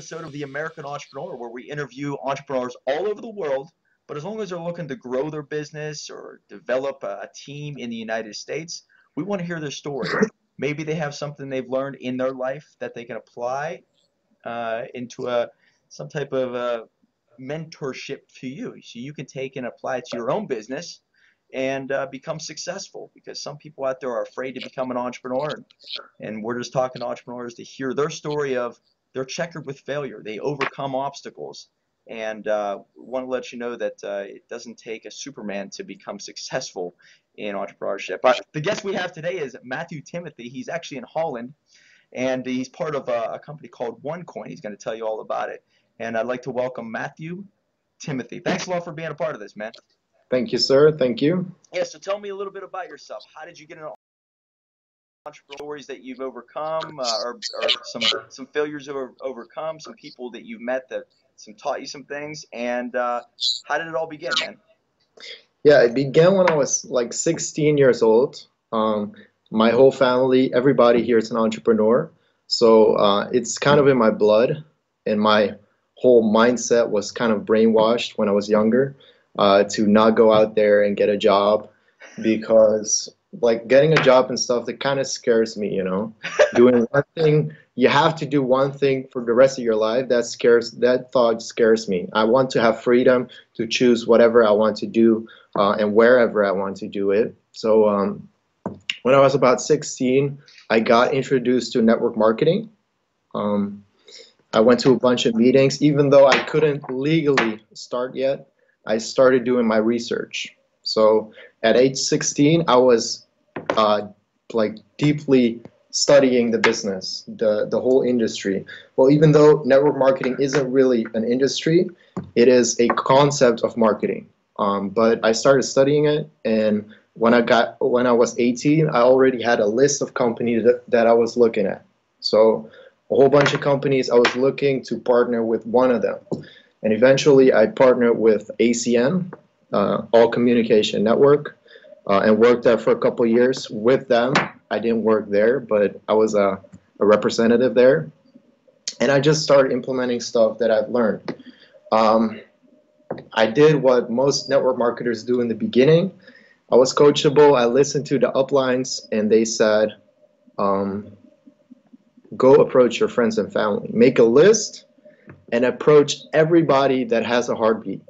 episode of The American Entrepreneur, where we interview entrepreneurs all over the world, but as long as they're looking to grow their business or develop a team in the United States, we want to hear their story. Maybe they have something they've learned in their life that they can apply into some type of mentorship to you, so you can take and apply it to your own business and become successful. Because some people out there are afraid to become an entrepreneur, and we're just talking to entrepreneurs to hear their story of they're checkered with failure. They overcome obstacles, and want to let you know that it doesn't take a Superman to become successful in entrepreneurship. But the guest we have today is Matthew Timothy. He's actually in Holland, and he's part of a company called OneCoin. He's going to tell you all about it. And I'd like to welcome Matthew Timothy. Thanks a lot for being a part of this, man. Thank you, sir. Thank you. Yeah, so tell me a little bit about yourself. How did you get into entrepreneurial stories that you've overcome, or some failures you've overcome, some people that you've met that taught you some things, and how did it all begin, man? Yeah, it began when I was like 16 years old. My whole family, everybody here is an entrepreneur. So it's kind of in my blood, and my whole mindset was kind of brainwashed when I was younger to not go out there and get a job, because like getting a job and stuff, that kind of scares me, you know. Doing one thing, you have to do one thing for the rest of your life. That thought scares me. I want to have freedom to choose whatever I want to do and wherever I want to do it. So when I was about 16, I got introduced to network marketing. I went to a bunch of meetings. Even though I couldn't legally start yet, I started doing my research. So at age 16, I was like deeply studying the business, the whole industry. Well, even though network marketing isn't really an industry, it is a concept of marketing. But I started studying it, and when I was 18, I already had a list of companies that I was looking at. So a whole bunch of companies, I was looking to partner with one of them. And eventually I partnered with ACN, All Communication Network, and worked there for a couple years with them. I didn't work there, but I was a representative there. And I just started implementing stuff that I've learned. I did what most network marketers do in the beginning. I was coachable. I listened to the uplines, and they said, go approach your friends and family. Make a list and approach everybody that has a heartbeat.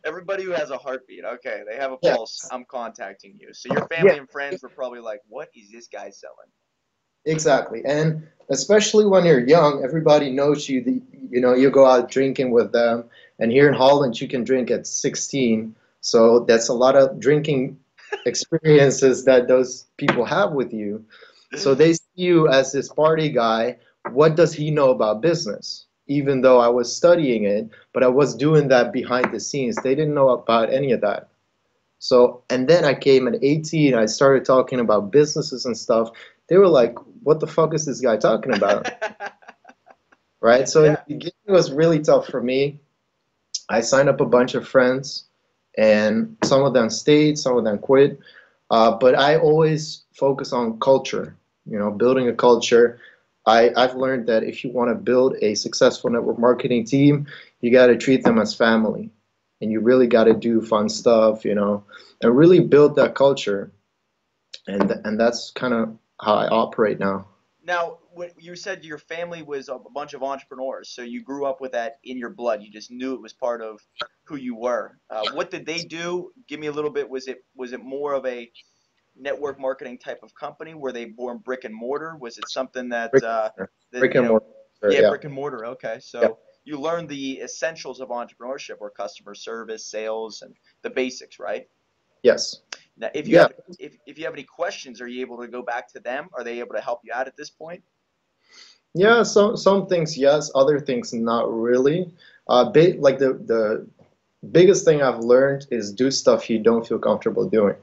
Everybody who has a heartbeat. Okay, they have a Yeah. pulse. I'm contacting you. So your family Yeah, and friends were probably like, what is this guy selling? exactly. And especially when you're young, everybody knows you. You know, you go out drinking with them. And here in Holland, you can drink at 16. So that's a lot of drinking experiences that those people have with you. So they see you as this party guy. What does he know about business? Even though I was studying it, but I was doing that behind the scenes. They didn't know about any of that. So, and then I came at 18, I started talking about businesses and stuff. They were like, what the fuck is this guy talking about? Right? So in Yeah. the beginning, it was really tough for me. I signed up a bunch of friends, and some of them stayed, some of them quit. But I always focus on culture, you know, building a culture. I've learned that if you want to build a successful network marketing team, you got to treat them as family. And you really got to do fun stuff, you know, and really build that culture. And that's kind of how I operate now. Now, when you said your family was a bunch of entrepreneurs, so you grew up with that in your blood. You just knew it was part of who you were. What did they do? Give me a little bit. Was it more of a network marketing type of company? Were they born brick and mortar? Was it something that Brick and mortar. that Brick and mortar, yeah, yeah. brick and mortar. Okay, Yeah. so you learned the essentials of entrepreneurship, or customer service, sales, and the basics, right? Yes. Now, Yeah. if you have any questions, are you able to go back to them? Are they able to help you out at this point? Yeah, some things yes, other things not really. Like the biggest thing I've learned is do stuff you don't feel comfortable doing.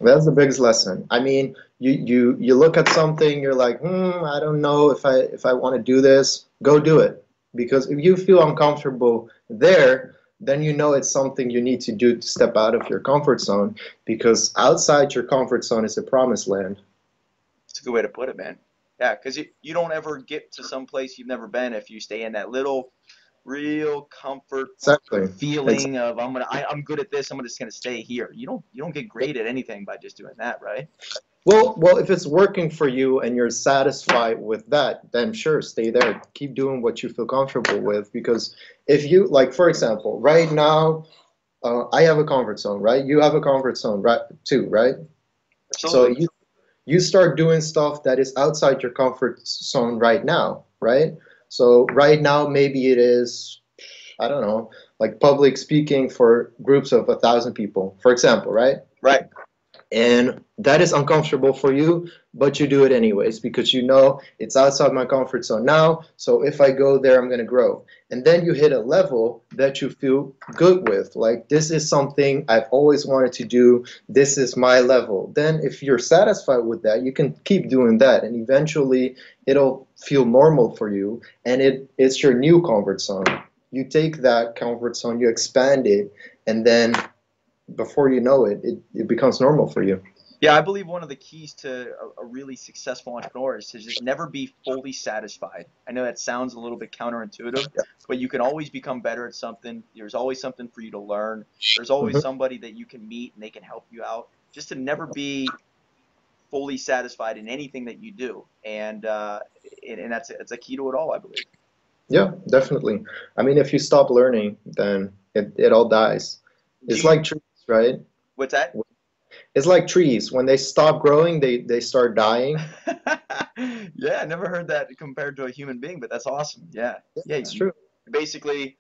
That's the biggest lesson. I mean, you look at something, you're like, I don't know if I want to do this. Go do it. Because if you feel uncomfortable there, then you know it's something you need to do to step out of your comfort zone. Because outside your comfort zone is a promised land. It's a good way to put it, man. Yeah, because you don't ever get to some place you've never been if you stay in that little real comfort Exactly. feeling of I'm good at this. I'm just gonna stay here. You don't get great at anything by just doing that, right? Well, if it's working for you and you're satisfied with that, then sure, stay there. Keep doing what you feel comfortable with. Because if you, like, for example, right now, I have a comfort zone, right? You have a comfort zone, right, too, right? So Absolutely. you start doing stuff that is outside your comfort zone right now, right? So right now, maybe it is, I don't know, like public speaking for groups of 1,000 people, for example, right? Right. And that is uncomfortable for you, but you do it anyways because you know it's outside my comfort zone now. So if I go there, I'm going to grow. And then you hit a level that you feel good with. Like, this is something I've always wanted to do. This is my level. Then, if you're satisfied with that, you can keep doing that. And eventually, it'll feel normal for you. And it's your new comfort zone. You take that comfort zone, you expand it, and then before you know it, it becomes normal for you. Yeah, I believe one of the keys to a really successful entrepreneur is to just never be fully satisfied. I know that sounds a little bit counterintuitive, but you can always become better at something. There's always something for you to learn. There's always Hmm. somebody that you can meet and they can help you out. Just to never be fully satisfied in anything that you do, and that's a key to it all, I believe. Yeah, definitely. I mean, if you stop learning, then it all dies. Do It's you? like trees, right? What's that? It's like trees. When they stop growing, they start dying. Yeah, I never heard that compared to a human being, but that's awesome. Yeah, Yeah, yeah. it's You true. basically,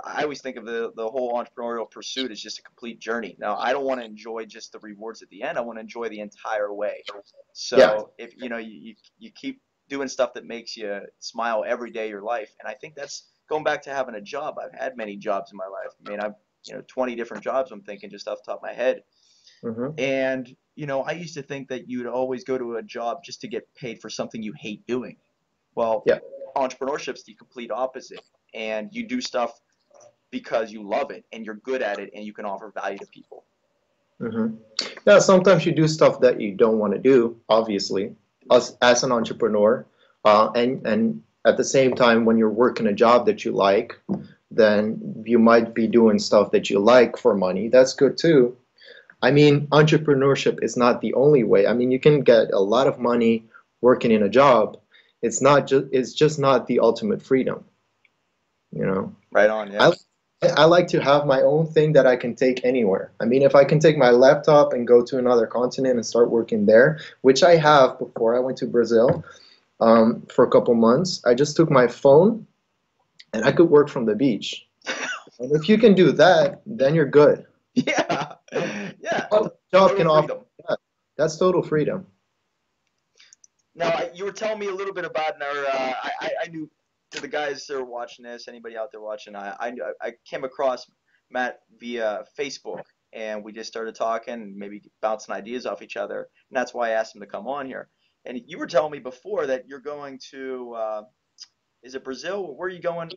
I always think of the whole entrepreneurial pursuit as just a complete journey. Now, I don't want to enjoy just the rewards at the end. I want to enjoy the entire way. Yeah. So if you keep doing stuff that makes you smile every day of your life, and I think that's going back to having a job. I've had many jobs in my life. I mean, I've 20 different jobs. I'm thinking just off the top of my head. Hmm. And, I used to think that you'd always go to a job just to get paid for something you hate doing. Well, Yeah. entrepreneurship's the complete opposite. And you do stuff because you love it and you're good at it and you can offer value to people. Hmm. Yeah, sometimes you do stuff that you don't want to do, obviously, as an entrepreneur. And at the same time, when you're working a job that you like, then you might be doing stuff that you like for money. That's good too. I mean, entrepreneurship is not the only way. I mean, you can get a lot of money working in a job. It's just not the ultimate freedom, you know. Right on, yeah. I I like to have my own thing that I can take anywhere. I mean, if I can take my laptop and go to another continent and start working there, which I have before I went to Brazil for a couple months, I just took my phone and I could work from the beach. And if you can do that, then you're good. Yeah. Yeah. Job Total can offer freedom. that. That's total freedom. Now, you were telling me a little bit about I knew to the guys that are watching this, anybody out there watching, I came across Matt via Facebook, and we just started talking, maybe bouncing ideas off each other, and that's why I asked him to come on here. And you were telling me before that you're going to, is it Brazil? Where are you going?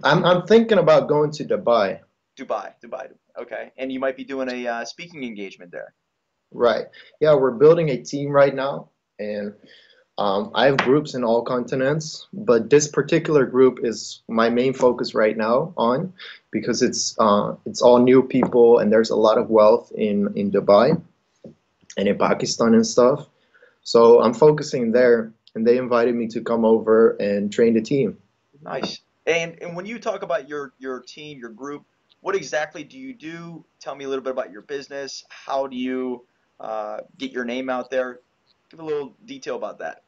I'm thinking about going to Dubai. Dubai, Dubai. Okay, and you might be doing a speaking engagement there. Right. Yeah, we're building a team right now, and I have groups in all continents, but this particular group is my main focus right now on because it's all new people and there's a lot of wealth in Dubai and in Pakistan and stuff. So I'm focusing there, and they invited me to come over and train the team. Nice. And when you talk about your team, your group, what exactly do you do? Tell me a little bit about your business. How do you get your name out there? Give a little detail about that.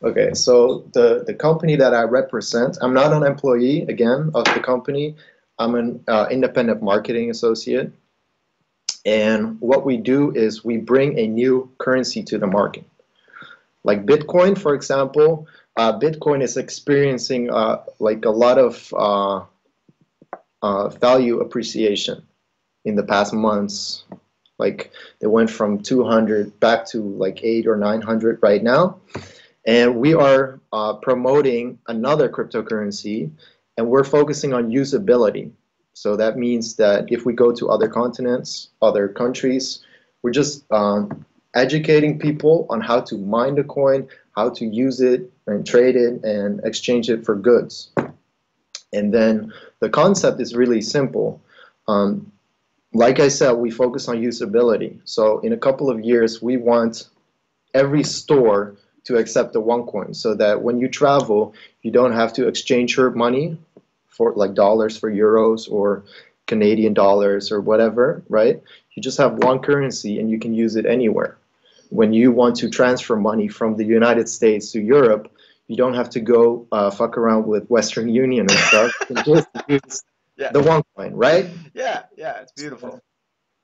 Okay, so the company that I represent, I'm not an employee again of the company. I'm an independent marketing associate. And what we do is we bring a new currency to the market. Like Bitcoin, for example, Bitcoin is experiencing like a lot of value appreciation in the past months. Like they went from 200 back to like 8 or 900 right now. And we are promoting another cryptocurrency, and we're focusing on usability. So that means that if we go to other continents, other countries, we're just educating people on how to mine the coin, how to use it and trade it and exchange it for goods. And then the concept is really simple. Um, like I said, we focus on usability. So in a couple of years, we want every store to accept the OneCoin so that when you travel, you don't have to exchange your money for like dollars for euros or Canadian dollars or whatever, right? You just have one currency and you can use it anywhere. When you want to transfer money from the United States to Europe, you don't have to go fuck around with Western Union and stuff. You can just use Yeah. the OneCoin, right? Yeah, yeah, it's beautiful.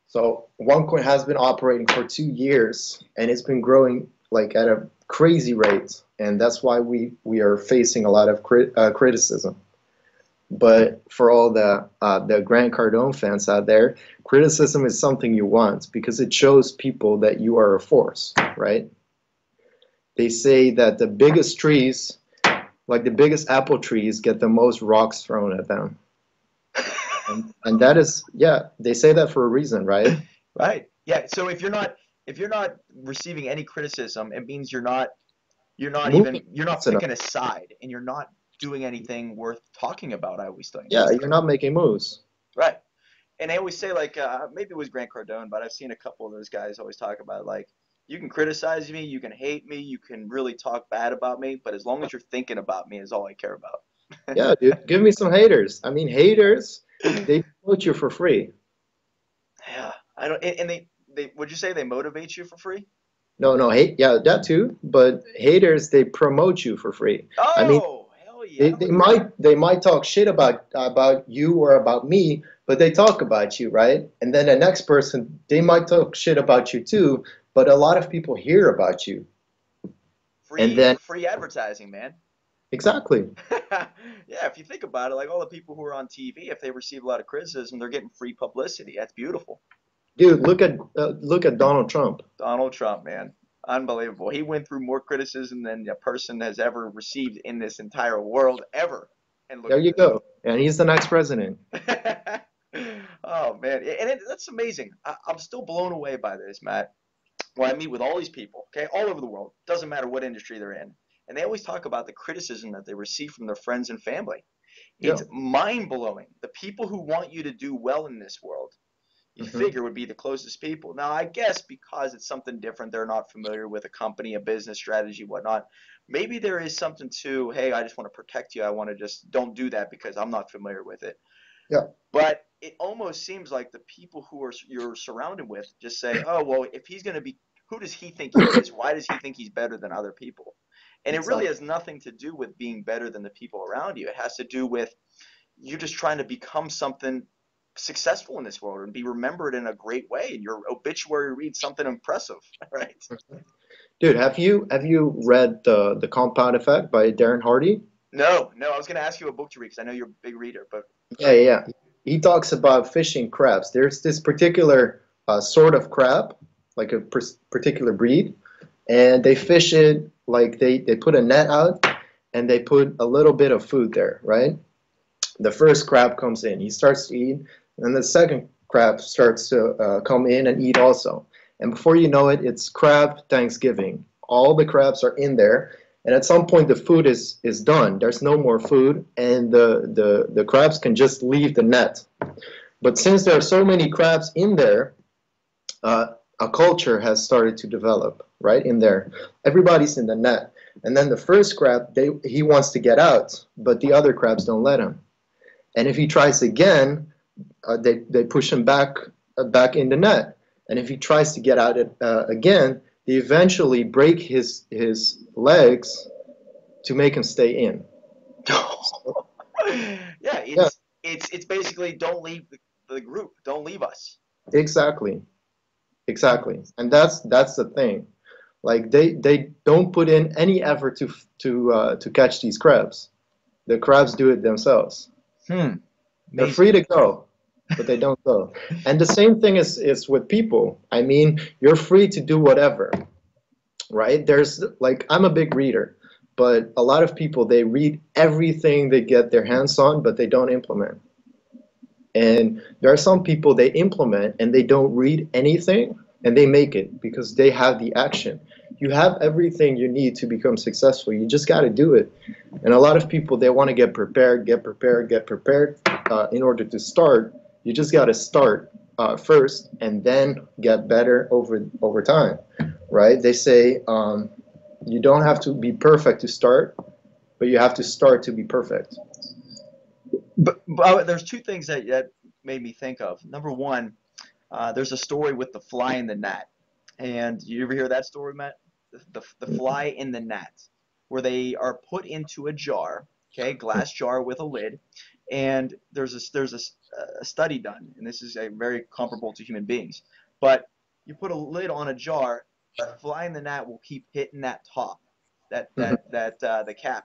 So OneCoin has been operating for 2 years and it's been growing like at a crazy rate, and that's why we are facing a lot of criticism. But for all the Grant Cardone fans out there, criticism is something you want because it shows people that you are a force, right? They say that the biggest trees, like the biggest apple trees, get the most rocks thrown at them. And that is, yeah, they say that for a reason, right? Right. Yeah. So if you're not receiving any criticism, it means Moving you're not fast enough. picking a side and you're not doing anything worth talking about, I always think. Yeah, you're not making moves. Right. And they always say like maybe it was Grant Cardone, but I've seen a couple of those guys always talk about like you can criticize me, you can hate me, you can really talk bad about me, but as long as you're thinking about me is all I care about. Yeah, dude, give me some haters. I mean, haters, they promote you for free. Yeah. I don't and they would you say they motivate you for free? No, no, hate, yeah, that too. But haters, they promote you for free. I mean, Oh, hell yeah. I don't like that. they might talk shit about you or about me, but they talk about you, right? And then the next person, they might talk shit about you too, but a lot of people hear about you. And Free then free advertising, man. exactly. Yeah, if you think about it, like all the people who are on TV, if they receive a lot of criticism, they're getting free publicity. That's beautiful. Dude, look at Donald Trump. Donald Trump, man. Unbelievable. He went through more criticism than a person has ever received in this entire world ever. And look There at you this. go. And he's the next president. Oh man, and that's amazing. I'm still blown away by this, Matt. When I meet with all these people, okay, all over the world, doesn't matter what industry they're in, and they always talk about the criticism that they receive from their friends and family. Yeah. It's mind blowing. The people who want you to do well in this world, you Hmm. figure would be the closest people. Now, I guess because it's something different, they're not familiar with a company, a business strategy, whatnot. Maybe there is something to, hey, I just want to protect you. I want to just don't do that because I'm not familiar with it. Yeah. But it almost seems like the people who are you're surrounded with just say, oh, well, if he's going to be, who does he think he is? Why does he think he's better than other people? And it really Exactly. has nothing to do with being better than the people around you. It has to do with you're just trying to become something successful in this world and be remembered in a great way. And your obituary reads something impressive, right? Dude, have you read the Compound Effect by Darren Hardy? No, no, I was going to ask you a book to read because I know you're a big reader, but Yeah, great. yeah, yeah. He talks about fishing crabs. There's this particular sort of crab, like a particular breed, and they fish it like they put a net out and they put a little bit of food there, right? The first crab comes in, he starts to eat, and the second crab starts to come in and eat also. And before you know it, it's crab Thanksgiving. All the crabs are in there, and at some point the food is done. There's no more food, and the crabs can just leave the net. But since there are so many crabs in there, uh, a culture has started to develop right in there. Everybody's in the net, and then the first crab, he wants to get out, but the other crabs don't let him. And if he tries again, they push him back in the net. And if he tries to get out again, they eventually break his legs to make him stay in. Yeah, Yeah, it's basically don't leave the group, don't leave us. exactly, exactly. And that's the thing. Like they don't put in any effort to catch these crabs. The crabs do it themselves. Hmm. They're Amazing. free to go, but they don't go. And the same thing is with people. I mean, you're free to do whatever, right? There's like I'm a big reader, but a lot of people they read everything they get their hands on, but they don't implement. And there are some people they implement and they don't read anything, and they make it because they have the action. You have everything you need to become successful. You just got to do it. And a lot of people, they want to get prepared, get prepared, get prepared in order to start. You just got to start first and then get better over time, right? They say you don't have to be perfect to start, but you have to start to be perfect. But there's two things that made me think of. Number one, there's a story with the fly in the net. And you ever hear that story, Matt? The fly in the net, where they are put into a jar, okay, glass jar with a lid, and there's a study done, and this is a very comparable to human beings. But you put a lid on a jar, the fly in the net will keep hitting that top, the cap, and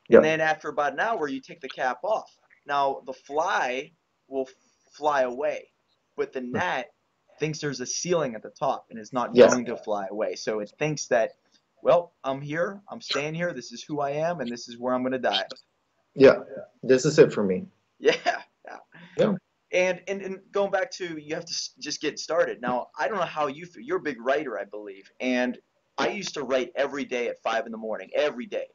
Yeah, then after about an hour, you take the cap off. Now the fly will fly away, but the net thinks there's a ceiling at the top and is not yes, going to fly away. So it thinks that, well, I'm here, I'm staying here, this is who I am, and this is where I'm going to die. yeah. This is it for me. Yeah, yeah. Yeah. And going back to you have to just get started. Now, I don't know how you feel. You're a big writer, I believe, and I used to write every day at 5 in the morning, every day.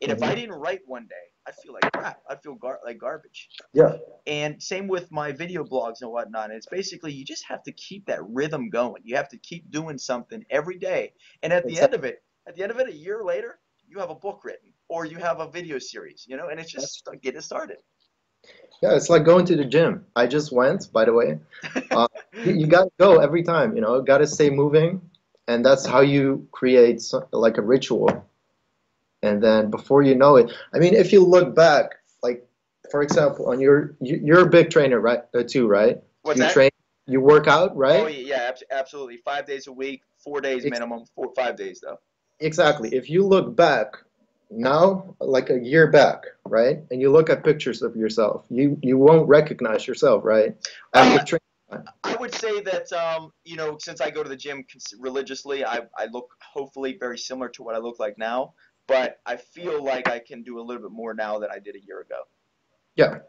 And if I Mhm. didn't write one day, I'd feel like crap. I'd feel like garbage. Yeah, And same with my video blogs and whatnot. It's basically you just have to keep that rhythm going. You have to keep doing something every day. And exactly. at the end of it, a year later, you have a book written or you have a video series, and it's just get it started. Yeah, it's like going to the gym. I just went, by the way. You got to go every time, got to stay moving. And that's how you create like a ritual. And then before you know it, I mean, if you look back, like, for example, you're a big trainer, right? Too, right? What's You that? train, you work out, Oh right? yeah, yeah, absolutely. 5 days a week, 4 days Ex minimum, 5 days though. exactly. If you look back now, like a year back, right? And you look at pictures of yourself, you won't recognize yourself, right? After Uh, training. I would say that since I go to the gym religiously, I look hopefully very similar to what I look like now, but I feel like I can do a little bit more now than I did a year ago. Yeah.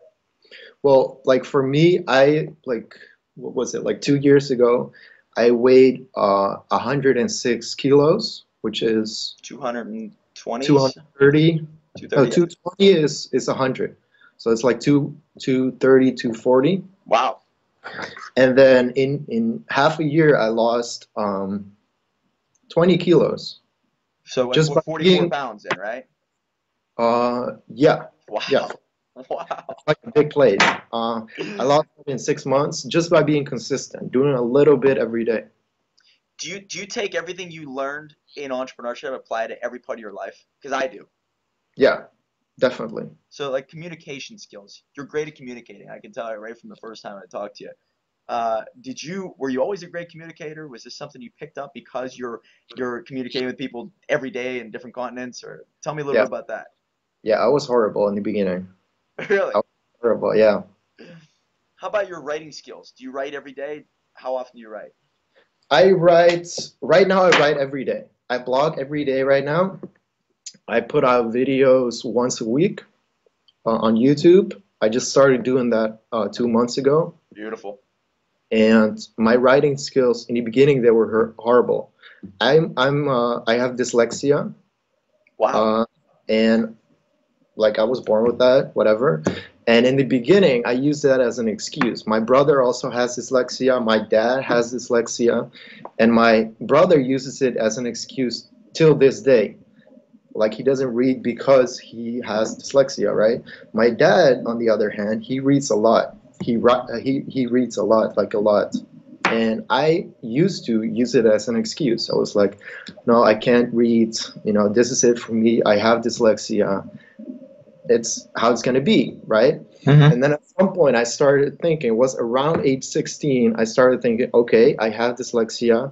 Well, like for me, I like what was it, like 2 years ago, I weighed 106 kilos, which is 220s, 230. No, 230. 220 is 100. So it's like 230, 240. Wow. And then in half a year, I lost 20 kilos So like just by 44 being pounds then, right? yeah, yeah, Wow. Wow. that's like a big place. I lost it in 6 months just by being consistent, doing a little bit every day. Do you take everything you learned in entrepreneurship, apply it to every part of your life? Because I do. Yeah, definitely. So like communication skills, you're great at communicating. I can tell you right from the first time I talked to you. Were you always a great communicator? Was this something you picked up because you're communicating with people every day in different continents? Or tell me a little Yeah, bit about that. yeah, I was horrible in the beginning. Really? I was horrible, yeah. How about your writing skills? Do you write every day? How often do you write? I write, right now I write every day. I blog every day right now. I put out videos once a week on YouTube. I just started doing that 2 months ago. Beautiful. And my writing skills in the beginning they were horrible. I have dyslexia, Wow. uh, and like I was born with that, whatever. And in the beginning, I used that as an excuse. My brother also has dyslexia. My dad has dyslexia, and my brother uses it as an excuse till this day. Like he doesn't read because he has dyslexia, right? My dad, on the other hand, he reads a lot. He reads a lot, like a lot. And I used to use it as an excuse. I was like, no, I can't read. This is it for me. I have dyslexia. It's how it's going to be, right? Hmm. And then at some point, I started thinking, it was around age 16, I started thinking, okay, I have dyslexia.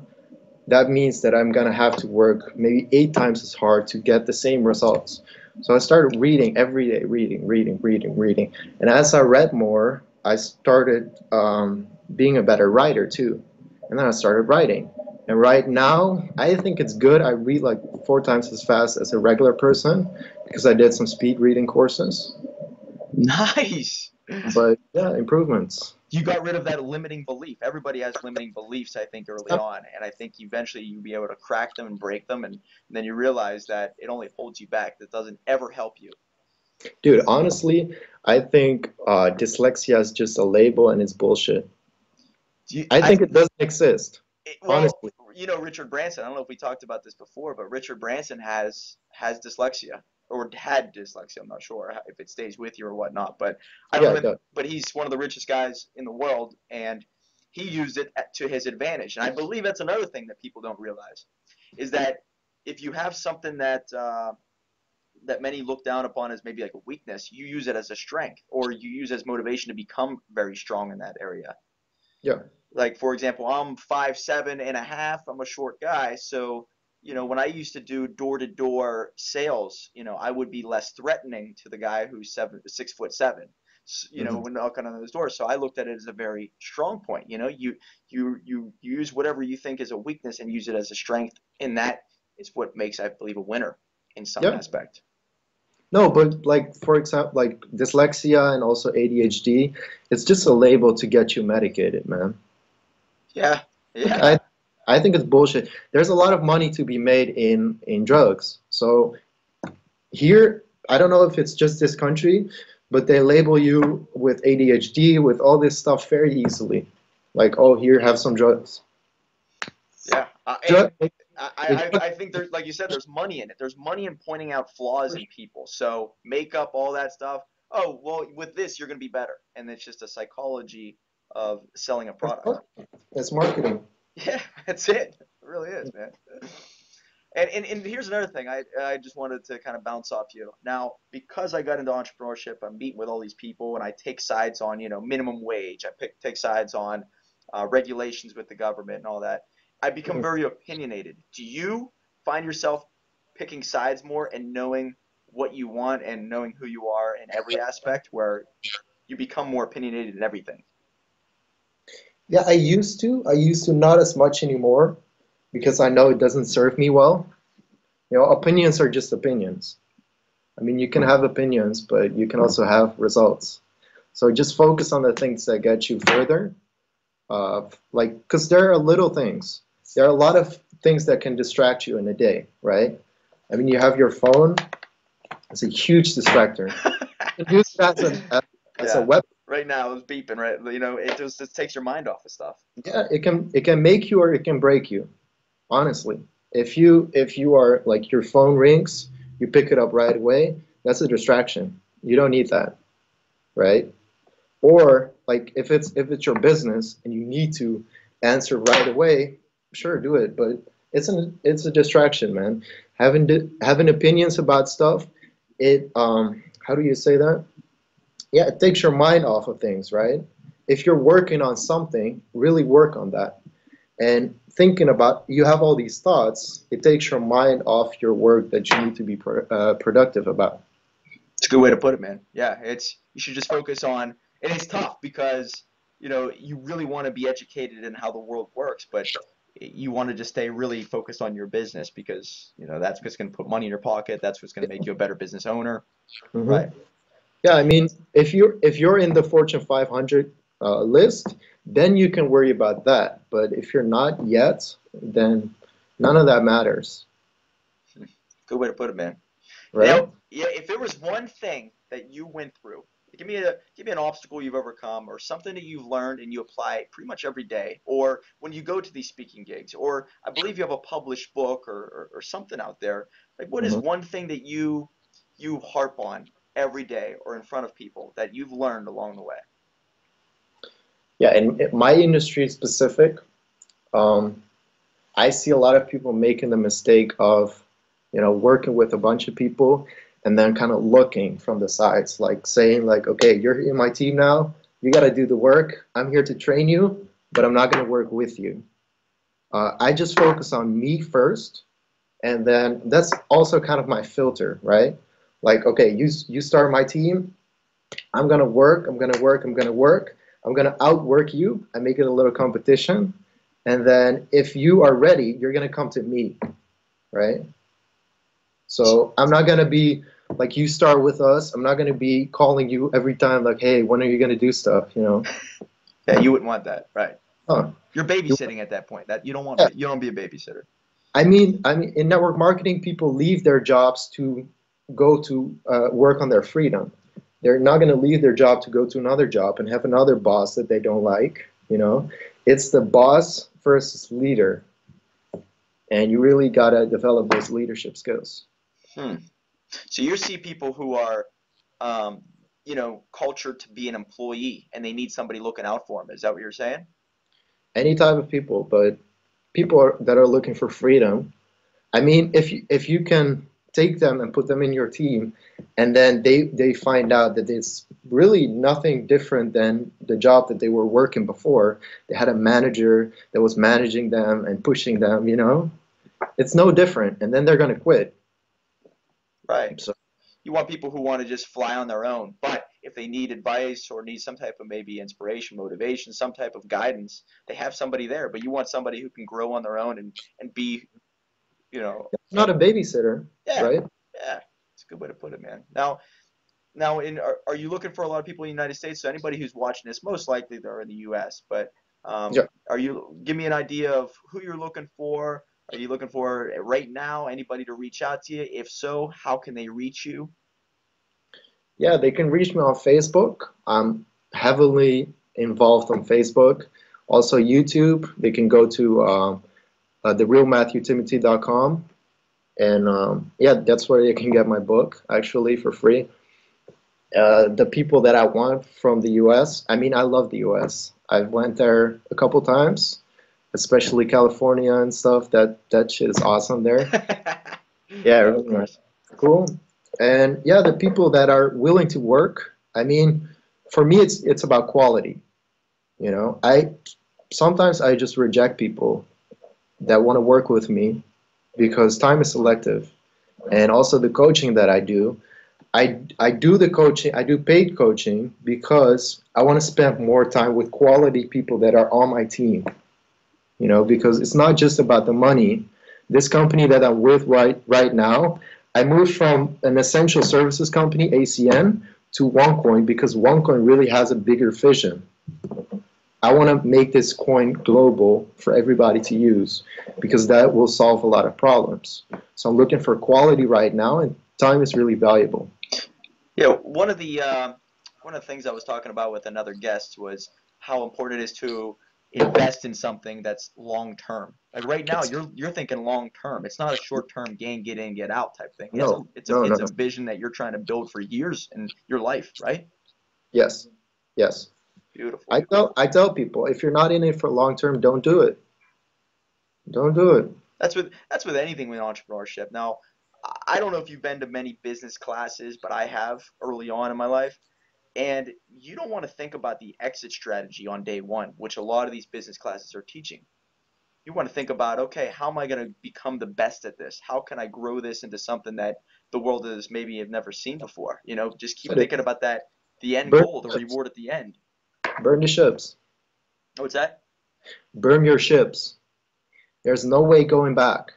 That means that I'm going to have to work maybe 8 times as hard to get the same results. So I started reading every day, reading, reading, reading, reading. And as I read more, I started being a better writer too. And then I started writing. And right now, I think it's good. I read like 4 times as fast as a regular person because I did some speed reading courses. Nice. But yeah, improvements. You got rid of that limiting belief. Everybody has limiting beliefs, I think, early Yep. on, and I think eventually you'll be able to crack them and break them, and then you realize that it only holds you back. That doesn't ever help you. Dude, honestly, I think dyslexia is just a label and it's bullshit. Do you, I I think it doesn't exist, well, honestly. you know, Richard Branson. I don't know if we talked about this before, but Richard Branson has dyslexia or had dyslexia. I'm not sure if it stays with you or whatnot, but I don't Yeah, know. it does. But he's one of the richest guys in the world, and he used it to his advantage. And I believe that's another thing that people don't realize is that if you have something that many look down upon as maybe like a weakness, you use it as a strength, or you use it as motivation to become very strong in that area. Yeah. Like for example, I'm 5'7.5". I'm a short guy, so when I used to do door-to-door sales, I would be less threatening to the guy who's 6'7". Hmm. When knocking on those doors. So I looked at it as a very strong point. You use whatever you think is a weakness and use it as a strength, and that is what makes, I believe, a winner in some Yeah. aspect. No, but like for example, like dyslexia and also ADHD, it's just a label to get you medicated, man. Yeah, Like yeah, I think it's bullshit. There's a lot of money to be made in drugs. So here, I don't know if it's just this country, but they label you with ADHD, with all this stuff very easily. Like, oh, here, have some drugs. yeah. And Drug, the I think there's, like you said, there's money in it. There's money in pointing out flaws in people. So makeup, all that stuff. Oh, well, with this, you're going to be better. And it's just a psychology of selling a product. That's marketing. Yeah, that's it. It really is, man. And here's another thing. I just wanted to kind of bounce off you. Now, because I got into entrepreneurship, I'm meeting with all these people, and I take sides on, minimum wage. Take sides on regulations with the government and all that. I become very opinionated. Do you find yourself picking sides more and knowing what you want and knowing who you are in every aspect, where you become more opinionated in everything? Yeah, I used to. I used to not as much anymore because I know it doesn't serve me well. Opinions are just opinions. I mean, you can have opinions, but you can also have results. So just focus on the things that get you further. Like, because there are little things. There are a lot of things that can distract you in a day, right? I mean, you have your phone. It's a huge distractor. You can use it as a Yeah. weapon. Right now, it's beeping. Right, it just takes your mind off of stuff. Yeah, it can make you or it can break you. Honestly, if you are like your phone rings, you pick it up right away. That's a distraction. You don't need that, right? Or like if it's your business and you need to answer right away, sure, do it. But it's a distraction, man. Having opinions about stuff, it how do you say that? Yeah, it takes your mind off of things, right? If you're working on something, really work on that. And thinking about you have all these thoughts, it takes your mind off your work that you need to be productive about. It's a good way to put it, man. Yeah, you should just focus on, and it's tough because you really want to be educated in how the world works, but you want to just stay really focused on your business because that's what's going to put money in your pocket. That's what's going to make you a better business owner, Hmm. right? Yeah, I mean, if you're in the Fortune 500 list, then you can worry about that. But if you're not yet, then none of that matters, Good way to put it, man. right? Now, yeah, if there was one thing that you went through, give me an obstacle you've overcome, or something that you've learned and you apply pretty much every day, or when you go to these speaking gigs, or I believe you have a published book or something out there. Like, what is Hmm. one thing that you harp on every day or in front of people that you've learned along the way? Yeah, in my industry specific, um, I see a lot of people making the mistake of, working with a bunch of people and then kind of looking from the sides, like saying like, okay, you're in my team now. You got to do the work. I'm here to train you, but I'm not going to work with you. I just focus on me first, and then that's also kind of my filter, right? Like, okay, you start my team. I'm gonna work. I'm gonna work. I'm gonna work. I'm gonna outwork you. I make it a little competition, and then if you are ready, you're gonna come to me, right? So I'm not gonna be like you start with us. I'm not gonna be calling you every time like, hey, when are you gonna do stuff? Yeah, you wouldn't want that, right? Oh, You're you, babysitting at that point. That you don't want. yeah. You don't be a babysitter. I mean, in network marketing, people leave their jobs to go to work on their freedom. They're not going to leave their job to go to another job and have another boss that they don't like. It's the boss versus leader, and you really got to develop those leadership skills. Hmm. So you see people who are, um, cultured to be an employee, and they need somebody looking out for them. Is that what you're saying? Any type of people, but that are looking for freedom. I mean, if you can take them and put them in your team, and then they find out that it's really nothing different than the job that they were working before. They had a manager that was managing them and pushing them. It's no different, and then they're gonna quit. Right. So You want people who want to just fly on their own, but if they need advice or need some type of maybe inspiration, motivation, some type of guidance, they have somebody there. But you want somebody who can grow on their own and be, you know, not a babysitter, yeah, right? yeah. It's a good way to put it, man. Now, are you looking for a lot of people in the United States? So anybody who's watching this, most likely they're in the U.S. But Yeah. are you give me an idea of who you're looking for? Are you looking for right now anybody to reach out to you? If so, how can they reach you? Yeah, they can reach me on Facebook. I'm heavily involved on Facebook. Also YouTube. They can go to therealmatthewtimothy.com. And yeah, that's where you can get my book actually for free. The people that I want from the US, I mean, I love the US. I've went there a couple times, especially California and stuff. That shit is awesome there. Yeah, Yeah, of really nice. course. Cool. And yeah, the people that are willing to work. I mean, for me, it's about quality. I sometimes I just reject people that want to work with me because time is selective. And also the coaching that I do, I do the coaching, I do paid coaching because I want to spend more time with quality people that are on my team, because it's not just about the money. This company that I'm with right now, I moved from an essential services company, ACN, to OneCoin because OneCoin really has a bigger vision. I want to make this coin global for everybody to use because that will solve a lot of problems. So I'm looking for quality right now, and time is really valuable. Yeah, one of the things I was talking about with another guest was how important it is to invest in something that's long term. Like right now, It's, you're thinking long term. It's not a short term gain, get in, get out type thing. It's a no, it's a no, no. it's a vision that you're trying to build for years in your life, right? Yes, yes. Beautiful. I tell people if you're not in it for long term, don't do it. Don't do it. That's with anything with entrepreneurship. Now, I don't know if you've been to many business classes, but I have early on in my life. And you don't want to think about the exit strategy on day one, which a lot of these business classes are teaching. You want to think about, okay, how am I going to become the best at this? How can I grow this into something that the world has maybe have never seen before? Just keep Said it. thinking about that, the end Burn goal, the the ships. reward at the end. Burn the ships. What's that? Burn your ships. There's no way going back.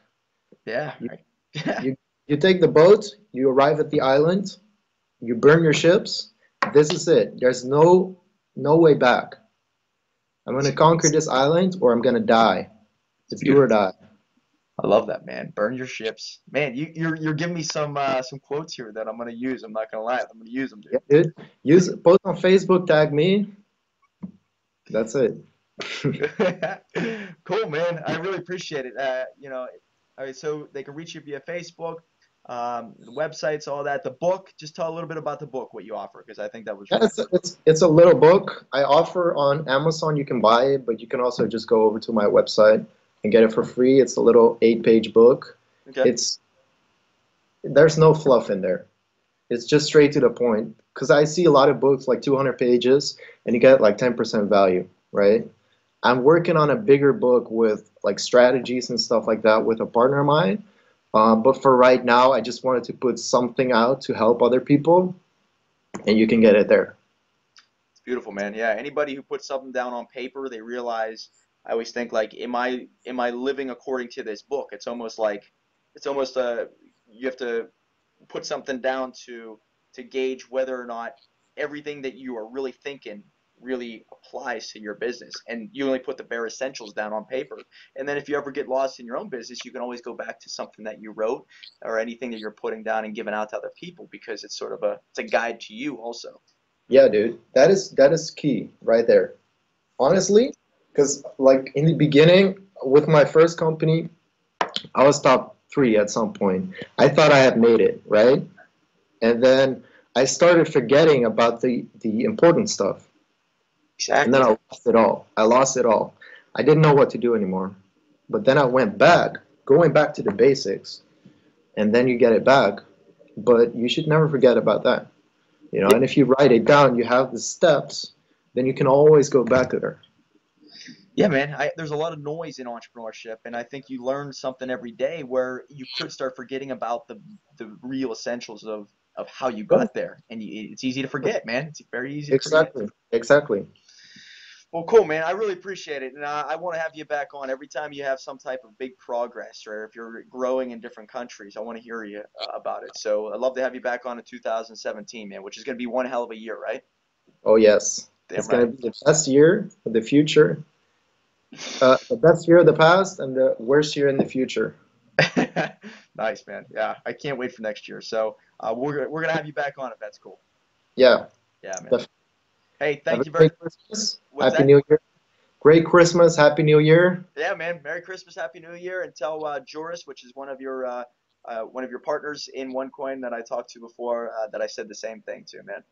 Yeah, You right. Yeah, you you take the boat. You arrive at the island. You burn your ships. This is it. There's no way back. I'm gonna conquer this island or I'm gonna die. it's It's do or beautiful. die. I love that, man. Burn your ships, man. You're giving me some quotes here that I'm gonna use. I'm not gonna lie, I'm gonna use them, Yeah, dude. dude. Use post on Facebook, tag me. That's it. Cool, man. I really appreciate it. All right, so they can reach you via Facebook, the websites, all that. The book, just tell a little bit about the book, what you offer, because I think that was Yeah, really cool. it's a little book. I offer on Amazon. You can buy it, but you can also just go over to my website and get it for free. It's a little 8-page book. Okay. It's there's no fluff in there. It's just straight to the point. Because I see a lot of books like 200 pages and you get like 10% value, right? I'm working on a bigger book with like strategies and stuff like that with a partner of mine. But for right now, I just wanted to put something out to help other people, and you can get it there. It's beautiful, man. Yeah, anybody who puts something down on paper, they realize. I always think like, am I living according to this book? It's almost you have to put something down to gauge whether or not everything that you are really thinking really applies to your business. And you only put the bare essentials down on paper. And then if you ever get lost in your own business, you can always go back to something that you wrote or anything that you're putting down and giving out to other people because it's sort of it's a guide to you also. Yeah, dude, that is key right there. Honestly, because like in the beginning with my first company, I was top three at some point. I thought I had made it, right? And then I started forgetting about the important stuff. And then Exactly. I lost it all. I lost it all. I didn't know what to do anymore. But then I went back, going back to the basics, and then you get it back. But you should never forget about that. You know, Yeah, and if you write it down, you have the steps, then you can always go back there. yeah, man. There's a lot of noise in entrepreneurship, and I think you learn something every day where you could start forgetting about the real essentials of how you Yeah, got there, and it's easy to forget, man. It's very easy to forget. exactly. Exactly. Well, cool, man. I really appreciate it, and I want to have you back on every time you have some type of big progress, or if you're growing in different countries. I want to hear you about it. So I'd love to have you back on in 2017, man, which is going to be one hell of a year, right? Oh, yes. Damn It's going right. to be the best year of the future, the best year of the past, and the worst year in the future. Nice, man. Yeah, I can't wait for next year. So we're gonna have you back on if that's cool. Yeah. Yeah, man. Def- Hey, Have thank a you very. great Christmas. What's Happy that? New Year. Great Christmas. Happy New Year. Yeah, man. Merry Christmas, Happy New Year, and tell Joris, which is one of your partners in OneCoin that I talked to before, that I said the same thing to, man.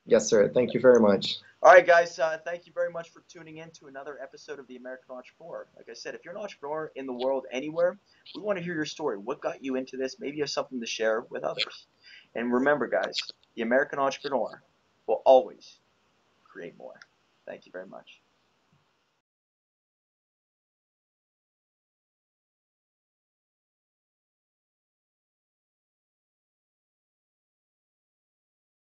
Yes, sir. Thank you very much. All right, guys. Thank you very much for tuning in to another episode of the American Entrepreneur. Like I said, if you're an entrepreneur in the world anywhere, we want to hear your story. What got you into this? Maybe you have something to share with others. And remember, guys, the American Entrepreneur will always create more. Thank you very much.